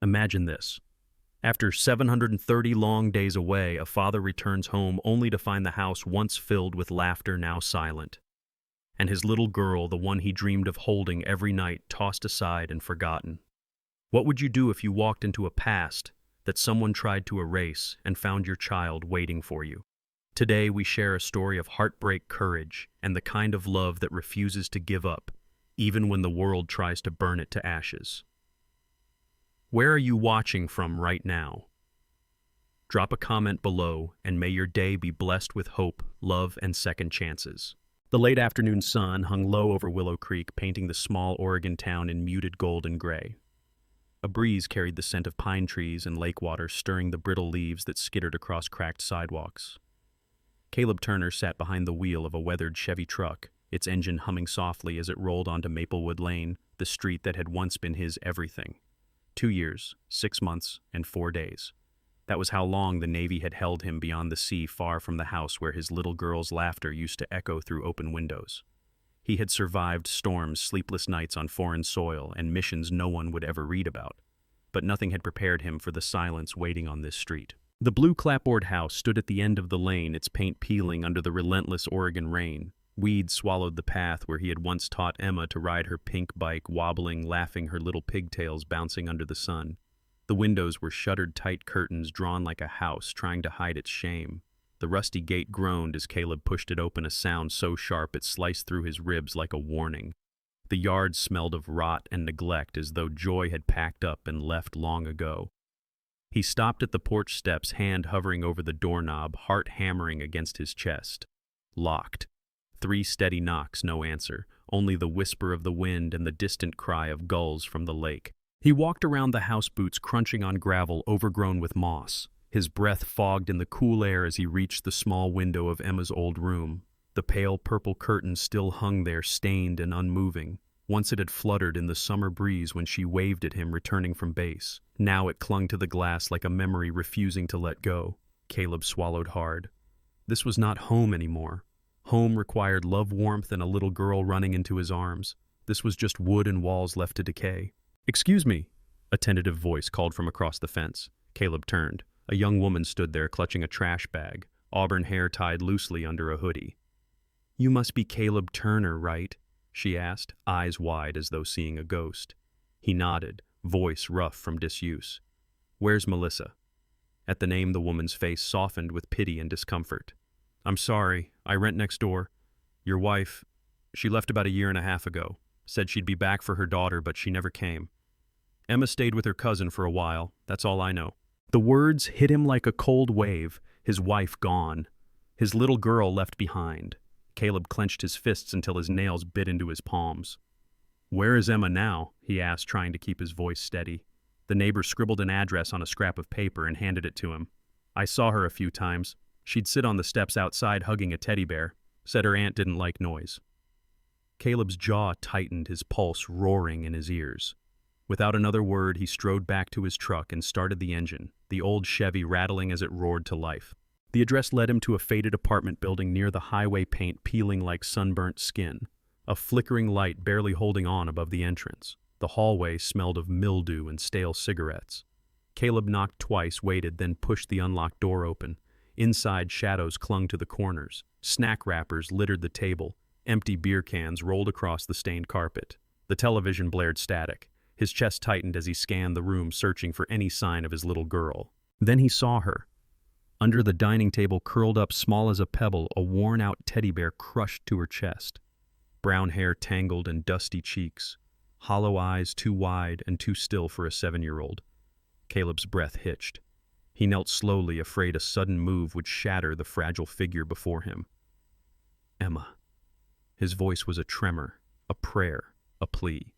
Imagine this. After 730 long days away, a father returns home only to find the house once filled with laughter now silent, and his little girl, the one he dreamed of holding every night, tossed aside and forgotten. What would you do if you walked into a past that someone tried to erase and found your child waiting for you? Today we share a story of heartbreak, courage, and the kind of love that refuses to give up, even when the world tries to burn it to ashes. Where are you watching from right now? Drop a comment below, and may your day be blessed with hope, love, and second chances. The late afternoon sun hung low over Willow Creek, painting the small Oregon town in muted gold and gray. A breeze carried the scent of pine trees and lake water, stirring the brittle leaves that skittered across cracked sidewalks. Caleb Turner sat behind the wheel of a weathered Chevy truck, its engine humming softly as it rolled onto Maplewood Lane, the street that had once been his everything. 2 years, 6 months, and 4 days. That was how long the Navy had held him beyond the sea, far from the house where his little girl's laughter used to echo through open windows. He had survived storms, sleepless nights on foreign soil, and missions no one would ever read about. But nothing had prepared him for the silence waiting on this street. The blue clapboard house stood at the end of the lane, its paint peeling under the relentless Oregon rain. Weeds swallowed the path where he had once taught Emma to ride her pink bike, wobbling, laughing, her little pigtails bouncing under the sun. The windows were shuttered tight curtains drawn like a house trying to hide its shame. The rusty gate groaned as Caleb pushed it open, a sound so sharp it sliced through his ribs like a warning. The yard smelled of rot and neglect, as though joy had packed up and left long ago. He stopped at the porch steps, hand hovering over the doorknob, heart hammering against his chest. Locked. 3 steady knocks, no answer, only the whisper of the wind and the distant cry of gulls from the lake. He walked around the house, boots crunching on gravel overgrown with moss, his breath fogged in the cool air as he reached the small window of Emma's old room. The pale purple curtain still hung there, stained and unmoving. Once it had fluttered in the summer breeze when she waved at him returning from base. Now it clung to the glass like a memory refusing to let go. Caleb swallowed hard. This was not home anymore. Home required love, warmth, and a little girl running into his arms. This was just wood and walls left to decay. "Excuse me," a tentative voice called from across the fence. Caleb turned. A young woman stood there clutching a trash bag, auburn hair tied loosely under a hoodie. "You must be Caleb Turner, right?" she asked, eyes wide as though seeing a ghost. He nodded, voice rough from disuse. "Where's Melissa?" At the name, the woman's face softened with pity and discomfort. "I'm sorry, I rent next door. Your wife, she left about 1.5 years ago. Said she'd be back for her daughter, but she never came. Emma stayed with her cousin for a while, that's all I know." The words hit him like a cold wave, his wife gone, his little girl left behind. Caleb clenched his fists until his nails bit into his palms. "Where is Emma now?" he asked, trying to keep his voice steady. The neighbor scribbled an address on a scrap of paper and handed it to him. "I saw her a few times. She'd sit on the steps outside hugging a teddy bear. Said her aunt didn't like noise." Caleb's jaw tightened, his pulse roaring in his ears. Without another word, he strode back to his truck and started the engine, the old Chevy rattling as it roared to life. The address led him to a faded apartment building near the highway, paint peeling like sunburnt skin, a flickering light barely holding on above the entrance. The hallway smelled of mildew and stale cigarettes. Caleb knocked twice, waited, then pushed the unlocked door open. Inside, shadows clung to the corners. Snack wrappers littered the table. Empty beer cans rolled across the stained carpet. The television blared static. His chest tightened as he scanned the room, searching for any sign of his little girl. Then he saw her. Under the dining table, curled up small as a pebble, a worn-out teddy bear crushed to her chest. Brown hair tangled and dusty cheeks. Hollow eyes too wide and too still for a 7-year-old. Caleb's breath hitched. He knelt slowly, afraid a sudden move would shatter the fragile figure before him. "Emma." His voice was a tremor, a prayer, a plea.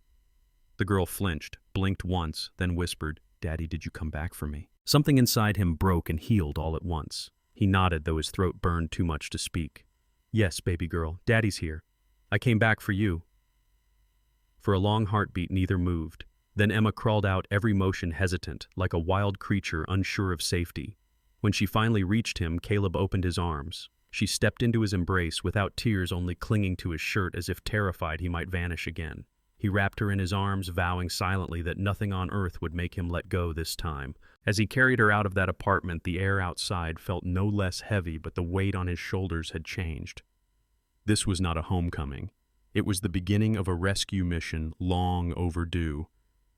The girl flinched, blinked once, then whispered, "Daddy, did you come back for me?" Something inside him broke and healed all at once. He nodded, though his throat burned too much to speak. "Yes, baby girl, Daddy's here. I came back for you." For a long heartbeat, neither moved. Then Emma crawled out, every motion hesitant, like a wild creature unsure of safety. When she finally reached him, Caleb opened his arms. She stepped into his embrace, without tears, only clinging to his shirt as if terrified he might vanish again. He wrapped her in his arms, vowing silently that nothing on earth would make him let go this time. As he carried her out of that apartment, the air outside felt no less heavy, but the weight on his shoulders had changed. This was not a homecoming. It was the beginning of a rescue mission long overdue.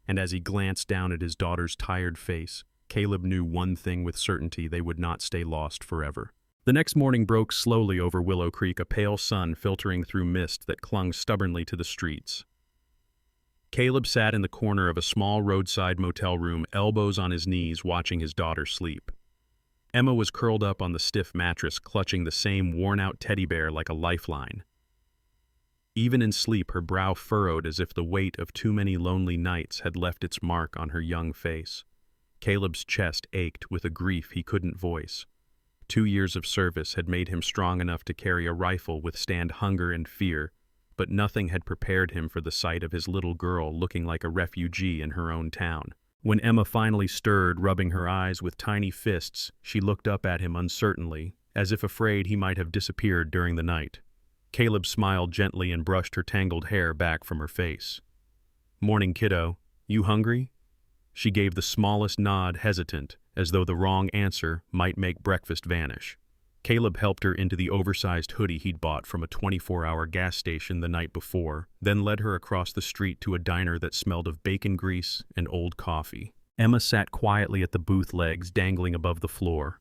And as he glanced down at his daughter's tired face, Caleb knew one thing with certainty: they would not stay lost forever. The next morning broke slowly over Willow Creek, a pale sun filtering through mist that clung stubbornly to the streets. Caleb sat in the corner of a small roadside motel room, elbows on his knees, watching his daughter sleep. Emma was curled up on the stiff mattress, clutching the same worn-out teddy bear like a lifeline. Even in sleep, her brow furrowed as if the weight of too many lonely nights had left its mark on her young face. Caleb's chest ached with a grief he couldn't voice. 2 years of service had made him strong enough to carry a rifle, withstand hunger and fear, but nothing had prepared him for the sight of his little girl looking like a refugee in her own town. When Emma finally stirred, rubbing her eyes with tiny fists, she looked up at him uncertainly, as if afraid he might have disappeared during the night. Caleb smiled gently and brushed her tangled hair back from her face. "Morning, kiddo. You hungry?" She gave the smallest nod, hesitant, as though the wrong answer might make breakfast vanish. Caleb helped her into the oversized hoodie he'd bought from a 24-hour gas station the night before, then led her across the street to a diner that smelled of bacon grease and old coffee. Emma sat quietly at the booth, legs dangling above the floor.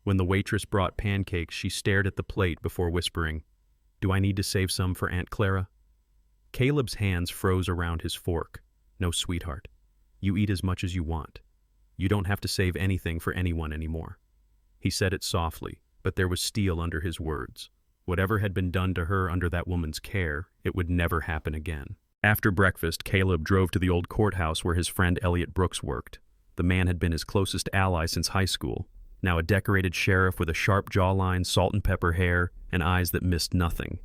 When the waitress brought pancakes, she stared at the plate before whispering, "Do I need to save some for Aunt Clara?" Caleb's hands froze around his fork. "No, sweetheart. You eat as much as you want. You don't have to save anything for anyone anymore." He said it softly, but there was steel under his words. Whatever had been done to her under that woman's care, it would never happen again. After breakfast, Caleb drove to the old courthouse where his friend Elliot Brooks worked. The man had been his closest ally since high school, now a decorated sheriff with a sharp jawline, salt and pepper hair, and eyes that missed nothing.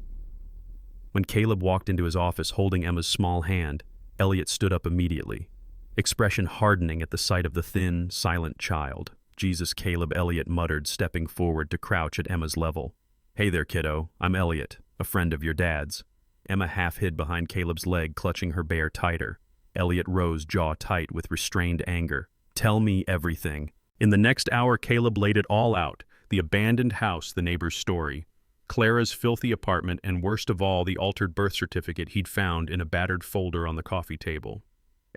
When Caleb walked into his office holding Emma's small hand, Elliot stood up immediately, expression hardening at the sight of the thin, silent child. "Jesus, Caleb," Elliot muttered, stepping forward to crouch at Emma's level. "Hey there, kiddo. I'm Elliot, a friend of your dad's." Emma half hid behind Caleb's leg, clutching her bear tighter. Elliot rose, jaw tight with restrained anger. "Tell me everything." In the next hour, Caleb laid it all out: the abandoned house, the neighbor's story, Clara's filthy apartment, and worst of all, the altered birth certificate he'd found in a battered folder on the coffee table.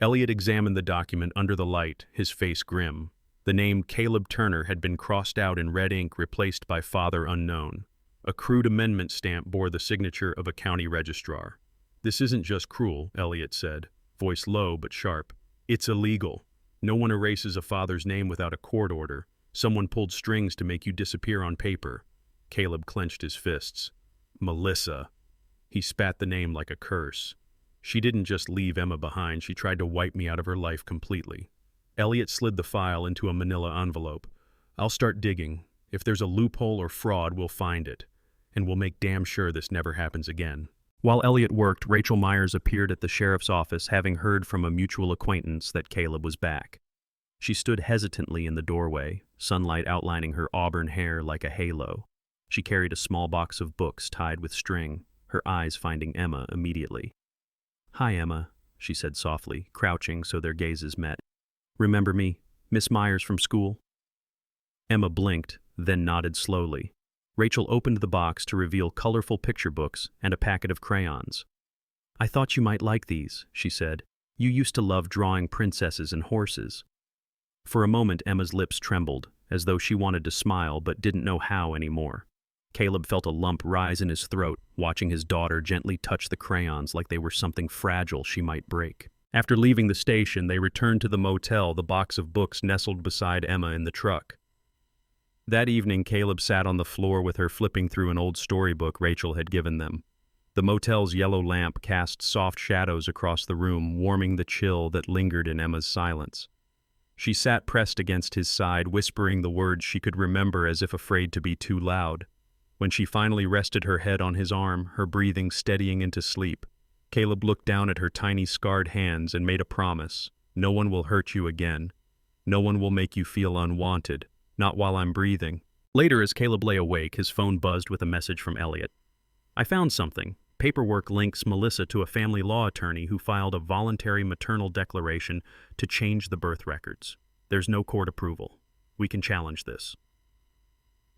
Elliot examined the document under the light, his face grim. The name Caleb Turner had been crossed out in red ink, replaced by Father Unknown. A crude amendment stamp bore the signature of a county registrar. "This isn't just cruel," Elliot said, voice low but sharp. "It's illegal. No one erases a father's name without a court order. Someone pulled strings to make you disappear on paper." Caleb clenched his fists. "Melissa." He spat the name like a curse. "She didn't just leave Emma behind, she tried to wipe me out of her life completely." Elliot slid the file into a manila envelope. "I'll start digging. If there's a loophole or fraud, we'll find it. And we'll make damn sure this never happens again." While Elliot worked, Rachel Myers appeared at the sheriff's office, having heard from a mutual acquaintance that Caleb was back. She stood hesitantly in the doorway, sunlight outlining her auburn hair like a halo. She carried a small box of books tied with string, her eyes finding Emma immediately. "Hi, Emma," she said softly, crouching so their gazes met. "Remember me, Miss Myers from school?" Emma blinked, then nodded slowly. Rachel opened the box to reveal colorful picture books and a packet of crayons. "I thought you might like these," she said. "You used to love drawing princesses and horses." For a moment, Emma's lips trembled, as though she wanted to smile but didn't know how anymore. Caleb felt a lump rise in his throat, watching his daughter gently touch the crayons like they were something fragile she might break. After leaving the station, they returned to the motel, the box of books nestled beside Emma in the truck. That evening, Caleb sat on the floor with her, flipping through an old storybook Rachel had given them. The motel's yellow lamp cast soft shadows across the room, warming the chill that lingered in Emma's silence. She sat pressed against his side, whispering the words she could remember as if afraid to be too loud. When she finally rested her head on his arm, her breathing steadying into sleep, Caleb looked down at her tiny scarred hands and made a promise. "No one will hurt you again. No one will make you feel unwanted. Not while I'm breathing." Later, as Caleb lay awake, his phone buzzed with a message from Elliot. "I found something. Paperwork links Melissa to a family law attorney who filed a voluntary maternal declaration to change the birth records. There's no court approval. We can challenge this.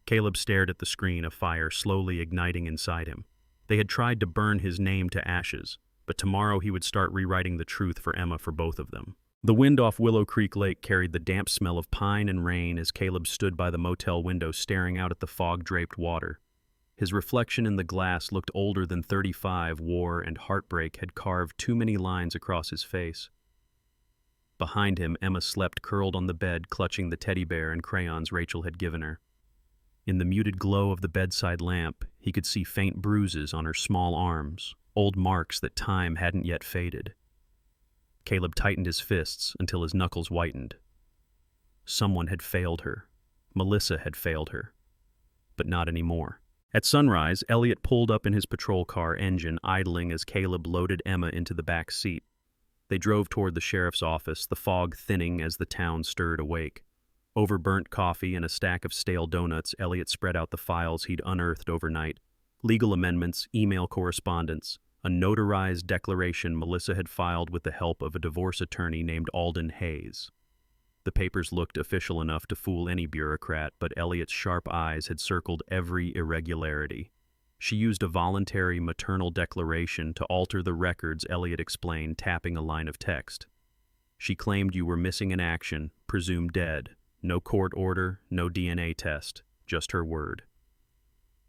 Caleb stared at the screen, a fire slowly igniting inside him. They had tried to burn his name to ashes, but tomorrow he would start rewriting the truth for Emma for both of them. The wind off Willow Creek Lake carried the damp smell of pine and rain as Caleb stood by the motel window staring out at the fog-draped water. His reflection in the glass looked older than 35. War and heartbreak had carved too many lines across his face. Behind him, Emma slept curled on the bed, clutching the teddy bear and crayons Rachel had given her. In the muted glow of the bedside lamp, he could see faint bruises on her small arms, old marks that time hadn't yet faded. Caleb tightened his fists until his knuckles whitened. Someone had failed her. Melissa had failed her. But not anymore. At sunrise, Elliot pulled up in his patrol car, engine idling as Caleb loaded Emma into the back seat. They drove toward the sheriff's office, the fog thinning as the town stirred awake. Over burnt coffee and a stack of stale donuts, Elliot spread out the files he'd unearthed overnight. Legal amendments, email correspondence, a notarized declaration Melissa had filed with the help of a divorce attorney named Alden Hayes. The papers looked official enough to fool any bureaucrat, but Elliot's sharp eyes had circled every irregularity. She used a voluntary maternal declaration to alter the records, Elliot explained, tapping a line of text. She claimed you were missing in action, presumed dead. No court order, no DNA test, just her word.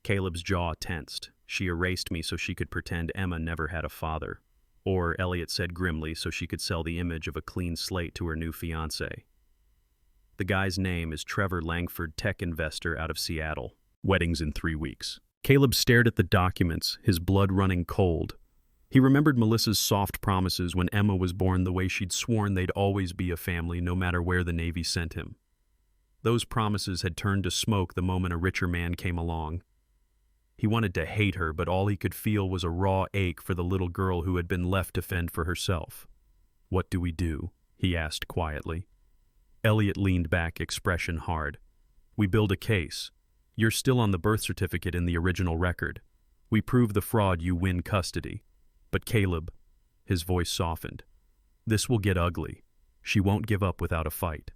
Caleb's jaw tensed. She erased me so she could pretend Emma never had a father. Or, Elliot said grimly, so she could sell the image of a clean slate to her new fiancé. The guy's name is Trevor Langford, tech investor out of Seattle. Weddings in 3 weeks. Caleb stared at the documents, his blood running cold. He remembered Melissa's soft promises when Emma was born, the way she'd sworn they'd always be a family no matter where the Navy sent him. Those promises had turned to smoke the moment a richer man came along. He wanted to hate her, but all he could feel was a raw ache for the little girl who had been left to fend for herself. "What do we do?" he asked quietly. Elliot leaned back, expression hard. "We build a case. You're still on the birth certificate in the original record. We prove the fraud, you win custody. But Caleb," his voice softened, "this will get ugly. She won't give up without a fight.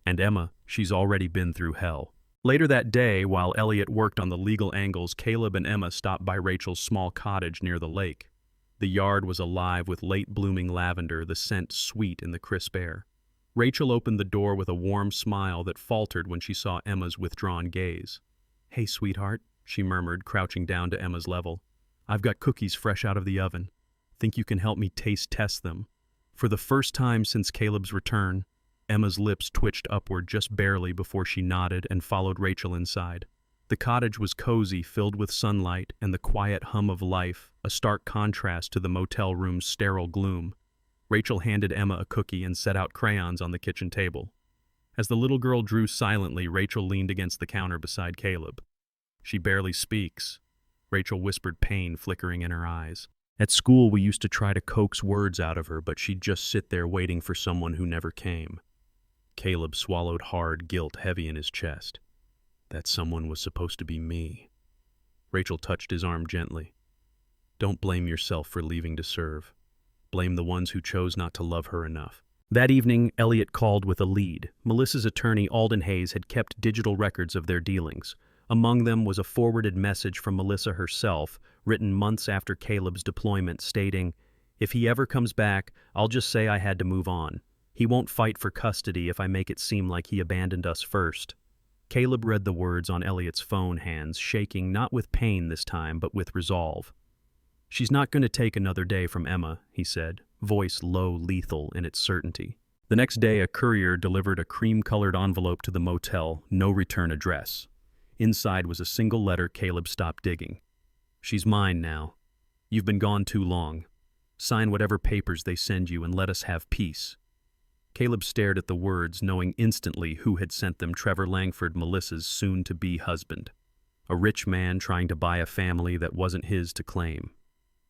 And Emma, she's already been through hell." Later that day, while Elliot worked on the legal angles, Caleb and Emma stopped by Rachel's small cottage near the lake. The yard was alive with late-blooming lavender, the scent sweet in the crisp air. Rachel opened the door with a warm smile that faltered when she saw Emma's withdrawn gaze. "Hey, sweetheart," she murmured, crouching down to Emma's level. "I've got cookies fresh out of the oven. Think you can help me taste test them?" For the first time since Caleb's return, Emma's lips twitched upward just barely before she nodded and followed Rachel inside. The cottage was cozy, filled with sunlight and the quiet hum of life, a stark contrast to the motel room's sterile gloom. Rachel handed Emma a cookie and set out crayons on the kitchen table. As the little girl drew silently, Rachel leaned against the counter beside Caleb. "She barely speaks," Rachel whispered, pain flickering in her eyes. "At school, we used to try to coax words out of her, but she'd just sit there waiting for someone who never came." Caleb swallowed hard, guilt heavy in his chest. That someone was supposed to be me. Rachel touched his arm gently. "Don't blame yourself for leaving to serve. Blame the ones who chose not to love her enough." That evening, Elliot called with a lead. Melissa's attorney, Alden Hayes, had kept digital records of their dealings. Among them was a forwarded message from Melissa herself, written months after Caleb's deployment, stating, "If he ever comes back, I'll just say I had to move on. He won't fight for custody if I make it seem like he abandoned us first." Caleb read the words on Elliot's phone, hands shaking, not with pain this time, but with resolve. "She's not going to take another day from Emma," he said, voice low, lethal in its certainty. The next day, a courier delivered a cream-colored envelope to the motel, no return address. Inside was a single letter. Caleb stopped digging. "She's mine now. You've been gone too long. Sign whatever papers they send you and let us have peace." Caleb stared at the words, knowing instantly who had sent them: Trevor Langford, Melissa's soon-to-be husband. A rich man trying to buy a family that wasn't his to claim.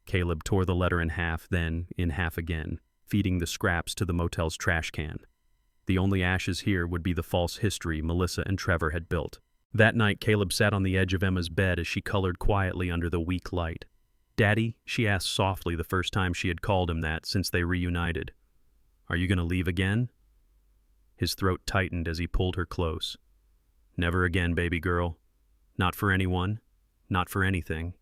Caleb tore the letter in half, then in half again, feeding the scraps to the motel's trash can. The only ashes here would be the false history Melissa and Trevor had built. That night, Caleb sat on the edge of Emma's bed as she colored quietly under the weak light. "Daddy," she asked softly the first time she had called him that since they reunited. "Are you going to leave again?" His throat tightened as he pulled her close. "Never again, baby girl. Not for anyone. Not for anything."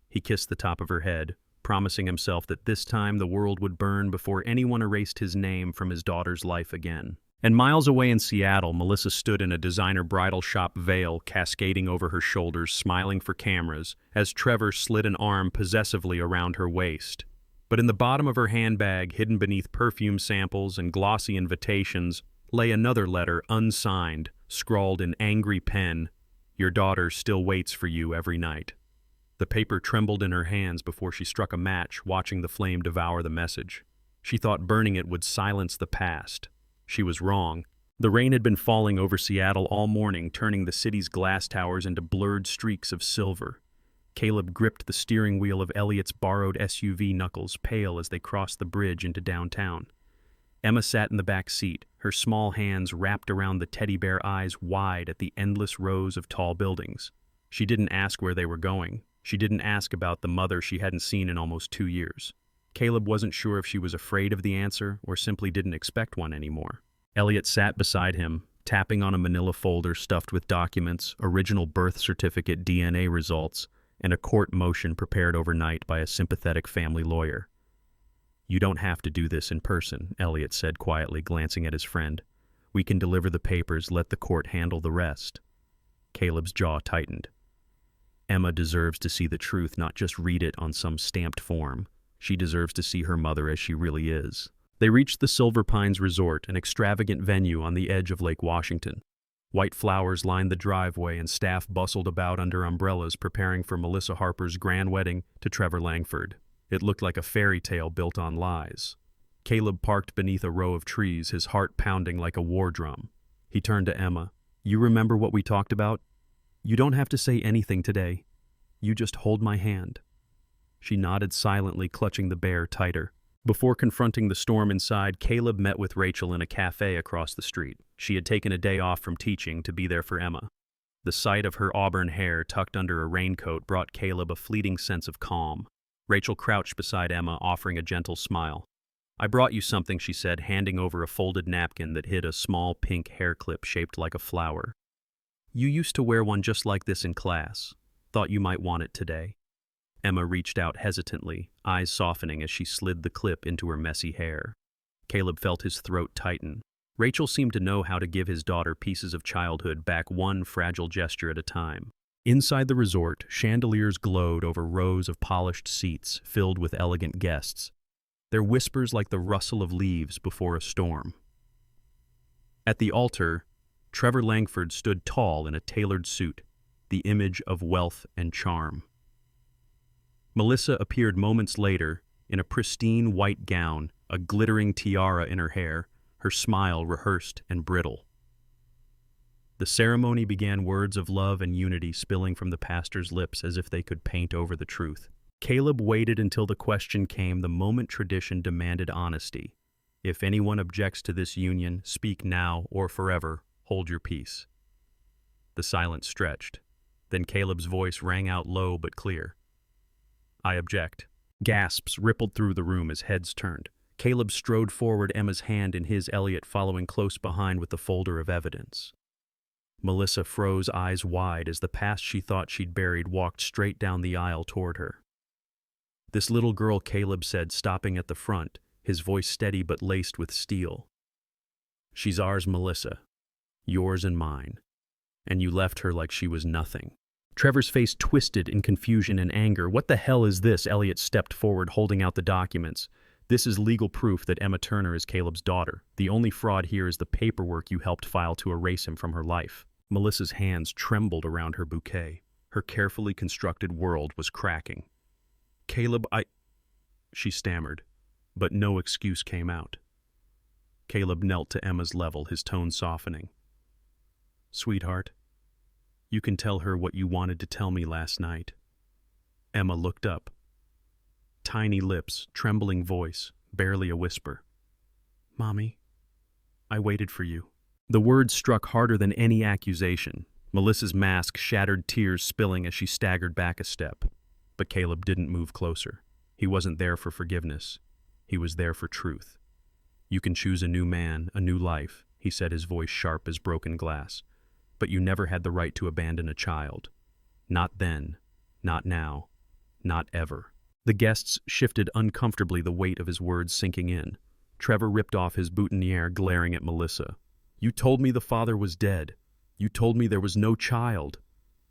He kissed the top of her head, promising himself that this time the world would burn before anyone erased his name from his daughter's life again. And miles away in Seattle, Melissa stood in a designer bridal shop veil cascading over her shoulders, smiling for cameras, as Trevor slid an arm possessively around her waist. But in the bottom of her handbag, hidden beneath perfume samples and glossy invitations, lay another letter, unsigned, scrawled in angry pen, "Your daughter still waits for you every night." The paper trembled in her hands before she struck a match, watching the flame devour the message. She thought burning it would silence the past. She was wrong. The rain had been falling over Seattle all morning, turning the city's glass towers into blurred streaks of silver. Caleb gripped the steering wheel of Elliot's borrowed SUV, knuckles pale as they crossed the bridge into downtown. Emma sat in the back seat, her small hands wrapped around the teddy bear, eyes wide at the endless rows of tall buildings. She didn't ask where they were going. She didn't ask about the mother she hadn't seen in almost 2 years. Caleb wasn't sure if she was afraid of the answer or simply didn't expect one anymore. Elliot sat beside him, tapping on a manila folder stuffed with documents, original birth certificate DNA results, and a court motion prepared overnight by a sympathetic family lawyer. "You don't have to do this in person," Elliot said quietly, glancing at his friend. "We can deliver the papers, let the court handle the rest." Caleb's jaw tightened. Emma deserves to see the truth, not just read it on some stamped form. She deserves to see her mother as she really is. They reached the Silver Pines Resort, an extravagant venue on the edge of Lake Washington. White flowers lined the driveway and staff bustled about under umbrellas preparing for Melissa Harper's grand wedding to Trevor Langford. It looked like a fairy tale built on lies. Caleb parked beneath a row of trees, his heart pounding like a war drum. He turned to Emma. "You remember what we talked about? You don't have to say anything today. You just hold my hand." She nodded silently, clutching the bear tighter. Before confronting the storm inside, Caleb met with Rachel in a cafe across the street. She had taken a day off from teaching to be there for Emma. The sight of her auburn hair tucked under a raincoat brought Caleb a fleeting sense of calm. Rachel crouched beside Emma, offering a gentle smile. "I brought you something," she said, handing over a folded napkin that hid a small pink hair clip shaped like a flower. "You used to wear one just like this in class. Thought you might want it today." Emma reached out hesitantly, eyes softening as she slid the clip into her messy hair. Caleb felt his throat tighten. Rachel seemed to know how to give his daughter pieces of childhood back, one fragile gesture at a time. Inside the resort, chandeliers glowed over rows of polished seats filled with elegant guests, their whispers like the rustle of leaves before a storm. At the altar, Trevor Langford stood tall in a tailored suit, the image of wealth and charm. Melissa appeared moments later in a pristine white gown, a glittering tiara in her hair, her smile rehearsed and brittle. The ceremony began, words of love and unity spilling from the pastor's lips as if they could paint over the truth. Caleb waited until the question came, the moment tradition demanded honesty. "If anyone objects to this union, speak now or forever. Hold your peace." The silence stretched. Then Caleb's voice rang out low but clear. "I object." Gasps rippled through the room as heads turned. Caleb strode forward, Emma's hand in his, Elliot following close behind with the folder of evidence. Melissa froze, eyes wide, as the past she thought she'd buried walked straight down the aisle toward her. "This little girl," Caleb said, stopping at the front, his voice steady but laced with steel. "She's ours, Melissa. Yours and mine. And you left her like she was nothing." Trevor's face twisted in confusion and anger. "What the hell is this?" Elliot stepped forward, holding out the documents. "This is legal proof that Emma Turner is Caleb's daughter. The only fraud here is the paperwork you helped file to erase him from her life." Melissa's hands trembled around her bouquet. Her carefully constructed world was cracking. "Caleb, she stammered, but no excuse came out. Caleb knelt to Emma's level, his tone softening. "Sweetheart, you can tell her what you wanted to tell me last night." Emma looked up. Tiny lips, trembling voice, barely a whisper. "Mommy, I waited for you." The words struck harder than any accusation. Melissa's mask shattered, tears spilling as she staggered back a step. But Caleb didn't move closer. He wasn't there for forgiveness. He was there for truth. "You can choose a new man, a new life," he said, his voice sharp as broken glass. "But you never had the right to abandon a child. Not then, not now, not ever." The guests shifted uncomfortably, the weight of his words sinking in. Trevor ripped off his boutonniere, glaring at Melissa. "You told me the father was dead. You told me there was no child."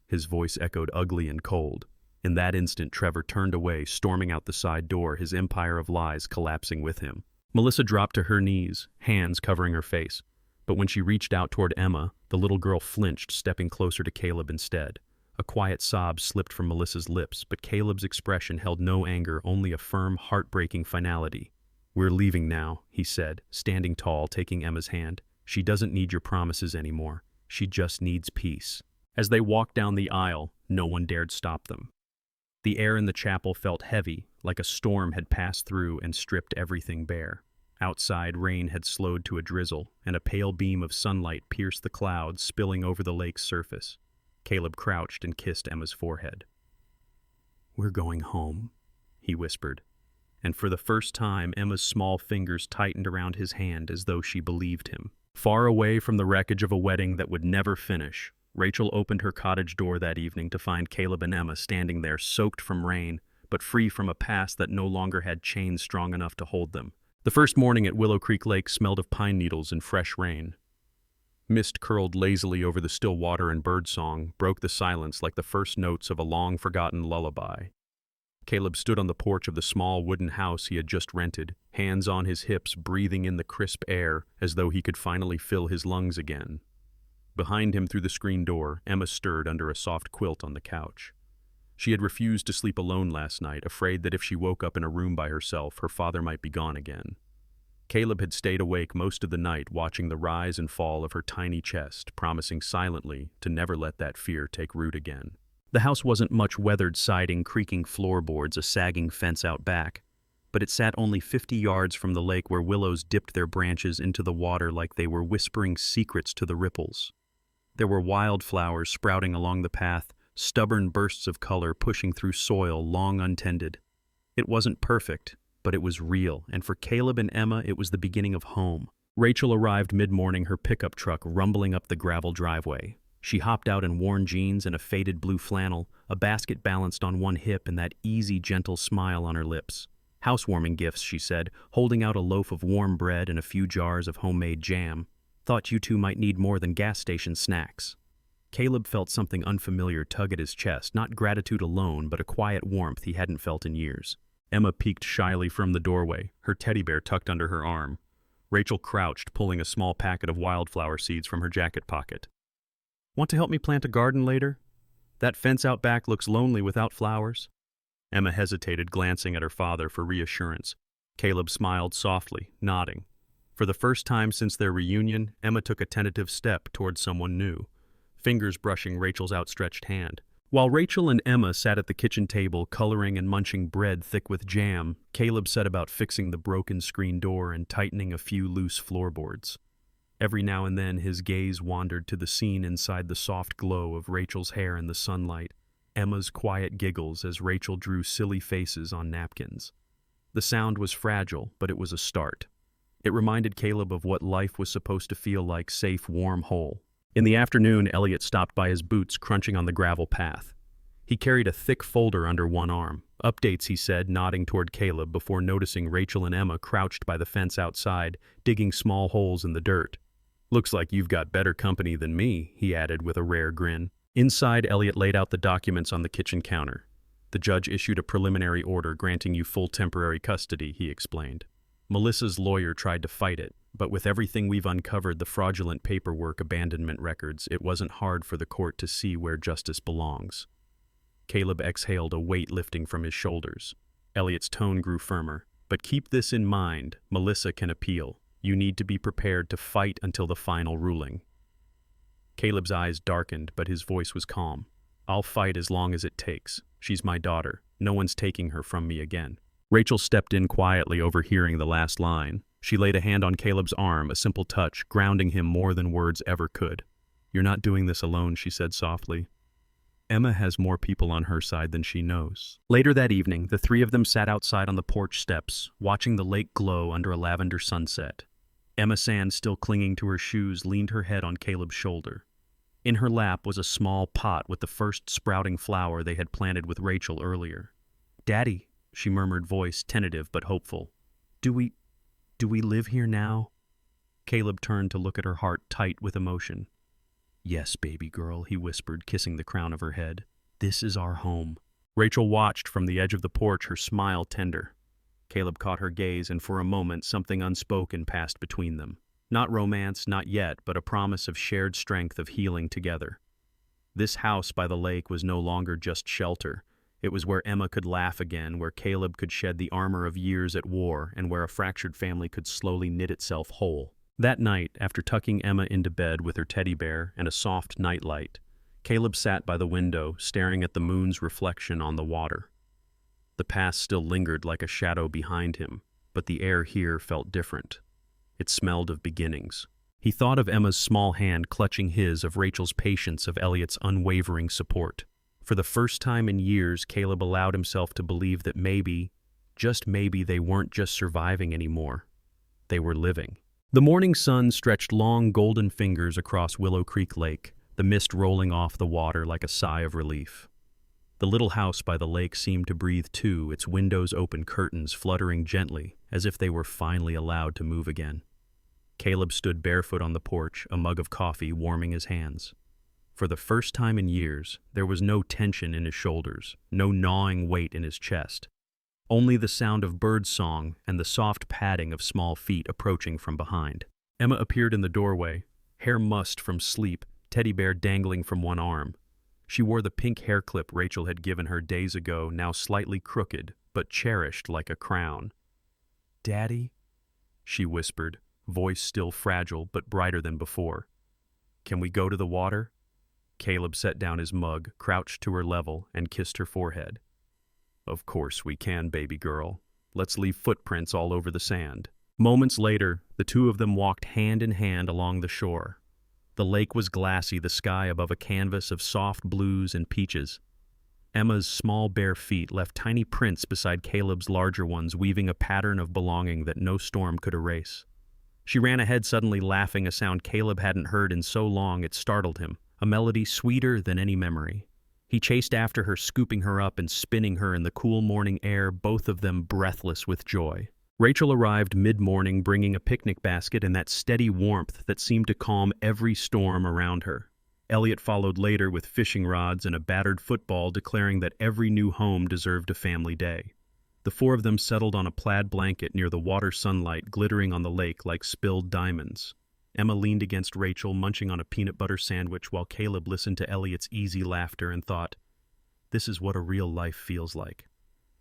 His voice echoed ugly and cold. In that instant, Trevor turned away, storming out the side door, his empire of lies collapsing with him. Melissa dropped to her knees, hands covering her face. But when she reached out toward Emma, the little girl flinched, stepping closer to Caleb instead. A quiet sob slipped from Melissa's lips, but Caleb's expression held no anger, only a firm, heartbreaking finality. "We're leaving now," he said, standing tall, taking Emma's hand. "She doesn't need your promises anymore. She just needs peace." As they walked down the aisle, no one dared stop them. The air in the chapel felt heavy, like a storm had passed through and stripped everything bare. Outside, rain had slowed to a drizzle, and a pale beam of sunlight pierced the clouds, spilling over the lake's surface. Caleb crouched and kissed Emma's forehead. "We're going home," he whispered. And for the first time, Emma's small fingers tightened around his hand as though she believed him. Far away from the wreckage of a wedding that would never finish, Rachel opened her cottage door that evening to find Caleb and Emma standing there, soaked from rain, but free from a past that no longer had chains strong enough to hold them. The first morning at Willow Creek Lake smelled of pine needles and fresh rain. Mist curled lazily over the still water, and birdsong broke the silence like the first notes of a long-forgotten lullaby. Caleb stood on the porch of the small wooden house he had just rented, hands on his hips, breathing in the crisp air as though he could finally fill his lungs again. Behind him, through the screen door, Emma stirred under a soft quilt on the couch. She had refused to sleep alone last night, afraid that if she woke up in a room by herself, her father might be gone again. Caleb had stayed awake most of the night, watching the rise and fall of her tiny chest, promising silently to never let that fear take root again. The house wasn't much weathered siding, creaking floorboards, a sagging fence out back, but it sat only 50 yards from the lake, where willows dipped their branches into the water like they were whispering secrets to the ripples. There were wildflowers sprouting along the path, stubborn bursts of color pushing through soil long untended. It wasn't perfect, but it was real, and for Caleb and Emma, it was the beginning of home. Rachel arrived mid-morning, her pickup truck rumbling up the gravel driveway. She hopped out in worn jeans and a faded blue flannel, a basket balanced on one hip and that easy, gentle smile on her lips. "Housewarming gifts," she said, holding out a loaf of warm bread and a few jars of homemade jam. "Thought you two might need more than gas station snacks." Caleb felt something unfamiliar tug at his chest, not gratitude alone, but a quiet warmth he hadn't felt in years. Emma peeked shyly from the doorway, her teddy bear tucked under her arm. Rachel crouched, pulling a small packet of wildflower seeds from her jacket pocket. "Want to help me plant a garden later? That fence out back looks lonely without flowers." Emma hesitated, glancing at her father for reassurance. Caleb smiled softly, nodding. For the first time since their reunion, Emma took a tentative step toward someone new, fingers brushing Rachel's outstretched hand. While Rachel and Emma sat at the kitchen table, coloring and munching bread thick with jam, Caleb set about fixing the broken screen door and tightening a few loose floorboards. Every now and then his gaze wandered to the scene inside, the soft glow of Rachel's hair in the sunlight, Emma's quiet giggles as Rachel drew silly faces on napkins. The sound was fragile, but it was a start. It reminded Caleb of what life was supposed to feel like, safe, warm, whole. In the afternoon, Elliot stopped by, his boots crunching on the gravel path. He carried a thick folder under one arm. "Updates," he said, nodding toward Caleb before noticing Rachel and Emma crouched by the fence outside, digging small holes in the dirt. "Looks like you've got better company than me," he added with a rare grin. Inside, Elliot laid out the documents on the kitchen counter. "The judge issued a preliminary order granting you full temporary custody," he explained. "Melissa's lawyer tried to fight it, but with everything we've uncovered, the fraudulent paperwork, abandonment records, it wasn't hard for the court to see where justice belongs." Caleb exhaled, a weight lifting from his shoulders. Elliot's tone grew firmer. "But keep this in mind, Melissa can appeal. You need to be prepared to fight until the final ruling." Caleb's eyes darkened, but his voice was calm. "I'll fight as long as it takes. She's my daughter. No one's taking her from me again." Rachel stepped in quietly, overhearing the last line. She laid a hand on Caleb's arm, a simple touch, grounding him more than words ever could. "You're not doing this alone," she said softly. Emma has more people on her side than she knows. Later that evening, the three of them sat outside on the porch steps, watching the lake glow under a lavender sunset. Emma Sand, still clinging to her shoes, leaned her head on Caleb's shoulder. In her lap was a small pot with the first sprouting flower they had planted with Rachel earlier. "Daddy," she murmured, voice tentative but hopeful. Do we live here now?" Caleb turned to look at her, heart tight with emotion. "Yes, baby girl," he whispered, kissing the crown of her head. "This is our home." Rachel watched from the edge of the porch, her smile tender. Caleb caught her gaze, and for a moment something unspoken passed between them. Not romance, not yet, but a promise of shared strength, of healing together. This house by the lake was no longer just shelter. It was where Emma could laugh again, where Caleb could shed the armor of years at war, and where a fractured family could slowly knit itself whole. That night, after tucking Emma into bed with her teddy bear and a soft nightlight, Caleb sat by the window, staring at the moon's reflection on the water. The past still lingered like a shadow behind him, but the air here felt different. It smelled of beginnings. He thought of Emma's small hand clutching his, of Rachel's patience, of Elliot's unwavering support. For the first time in years, Caleb allowed himself to believe that maybe, just maybe, they weren't just surviving anymore. They were living. The morning sun stretched long golden fingers across Willow Creek Lake, the mist rolling off the water like a sigh of relief. The little house by the lake seemed to breathe too, its windows open, curtains fluttering gently, as if they were finally allowed to move again. Caleb stood barefoot on the porch, a mug of coffee warming his hands. For the first time in years, there was no tension in his shoulders, no gnawing weight in his chest. Only the sound of birdsong and the soft padding of small feet approaching from behind. Emma appeared in the doorway, hair mussed from sleep, teddy bear dangling from one arm. She wore the pink hair clip Rachel had given her days ago, now slightly crooked, but cherished like a crown. "Daddy?" she whispered, voice still fragile but brighter than before. "Can we go to the water?" Caleb set down his mug, crouched to her level, and kissed her forehead. "Of course we can, baby girl. Let's leave footprints all over the sand." Moments later, the two of them walked hand in hand along the shore. The lake was glassy, the sky above a canvas of soft blues and peaches. Emma's small bare feet left tiny prints beside Caleb's larger ones, weaving a pattern of belonging that no storm could erase. She ran ahead, suddenly laughing, a sound Caleb hadn't heard in so long it startled him, a melody sweeter than any memory. He chased after her, scooping her up and spinning her in the cool morning air, both of them breathless with joy. Rachel arrived mid-morning, bringing a picnic basket and that steady warmth that seemed to calm every storm around her. Elliot followed later with fishing rods and a battered football, declaring that every new home deserved a family day. The four of them settled on a plaid blanket near the water, sunlight glittering on the lake like spilled diamonds. Emma leaned against Rachel, munching on a peanut butter sandwich, while Caleb listened to Elliot's easy laughter and thought, "This is what a real life feels like.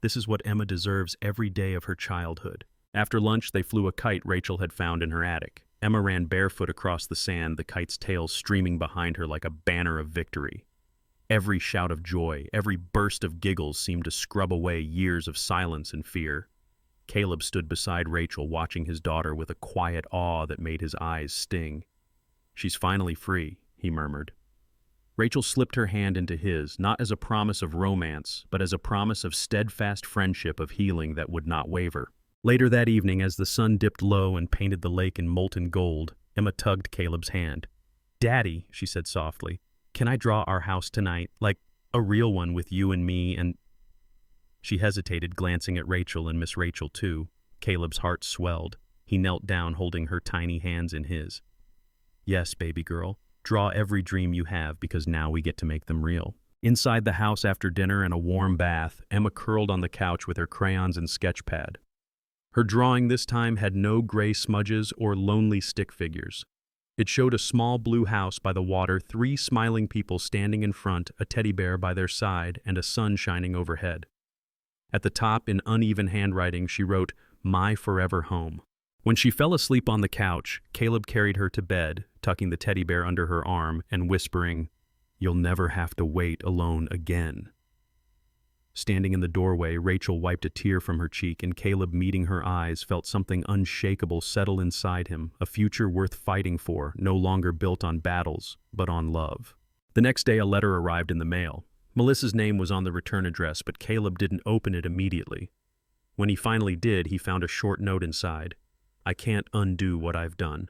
This is what Emma deserves every day of her childhood." After lunch, they flew a kite Rachel had found in her attic. Emma ran barefoot across the sand, the kite's tail streaming behind her like a banner of victory. Every shout of joy, every burst of giggles seemed to scrub away years of silence and fear. Caleb stood beside Rachel, watching his daughter with a quiet awe that made his eyes sting. "She's finally free," he murmured. Rachel slipped her hand into his, not as a promise of romance, but as a promise of steadfast friendship, of healing that would not waver. Later that evening, as the sun dipped low and painted the lake in molten gold, Emma tugged Caleb's hand. "Daddy," she said softly, "can I draw our house tonight, like a real one with you and me and—" She hesitated, glancing at Rachel, and Miss Rachel too. Caleb's heart swelled. He knelt down, holding her tiny hands in his. "Yes, baby girl. Draw every dream you have, because now we get to make them real." Inside the house after dinner and a warm bath, Emma curled on the couch with her crayons and sketch pad. Her drawing this time had no gray smudges or lonely stick figures. It showed a small blue house by the water, 3 smiling people standing in front, a teddy bear by their side, and a sun shining overhead. At the top, in uneven handwriting, she wrote, "My forever home." When she fell asleep on the couch, Caleb carried her to bed, tucking the teddy bear under her arm and whispering, "You'll never have to wait alone again." Standing in the doorway, Rachel wiped a tear from her cheek, and Caleb, meeting her eyes, felt something unshakable settle inside him, a future worth fighting for, no longer built on battles, but on love. The next day, a letter arrived in the mail. Melissa's name was on the return address, but Caleb didn't open it immediately. When he finally did, he found a short note inside. I can't undo what I've done.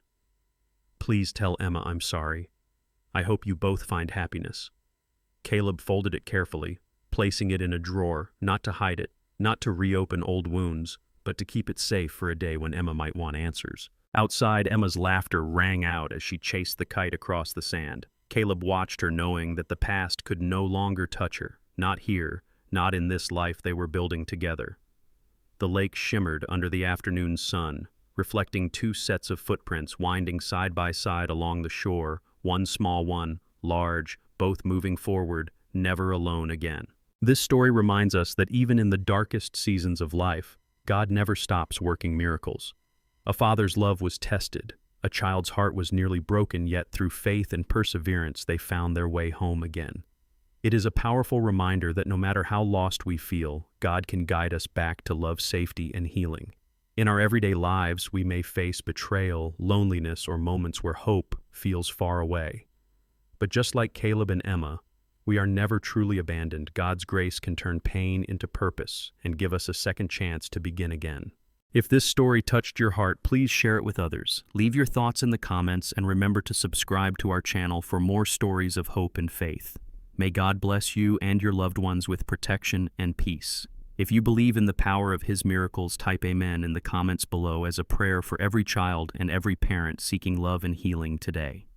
Please tell Emma I'm sorry. I hope you both find happiness. Caleb folded it carefully, placing it in a drawer, not to hide it, not to reopen old wounds, but to keep it safe for a day when Emma might want answers. Outside, Emma's laughter rang out as she chased the kite across the sand. Caleb watched her, knowing that the past could no longer touch her, not here, not in this life they were building together. The lake shimmered under the afternoon sun, reflecting two sets of footprints winding side by side along the shore, one small, one large, both moving forward, never alone again. This story reminds us that even in the darkest seasons of life, God never stops working miracles. A father's love was tested. A child's heart was nearly broken, yet through faith and perseverance they found their way home again. It is a powerful reminder that no matter how lost we feel, God can guide us back to love, safety, and healing. In our everyday lives, we may face betrayal, loneliness, or moments where hope feels far away. But just like Caleb and Emma, we are never truly abandoned. God's grace can turn pain into purpose and give us a second chance to begin again. If this story touched your heart, please share it with others. Leave your thoughts in the comments and remember to subscribe to our channel for more stories of hope and faith. May God bless you and your loved ones with protection and peace. If you believe in the power of His miracles, type Amen in the comments below as a prayer for every child and every parent seeking love and healing today.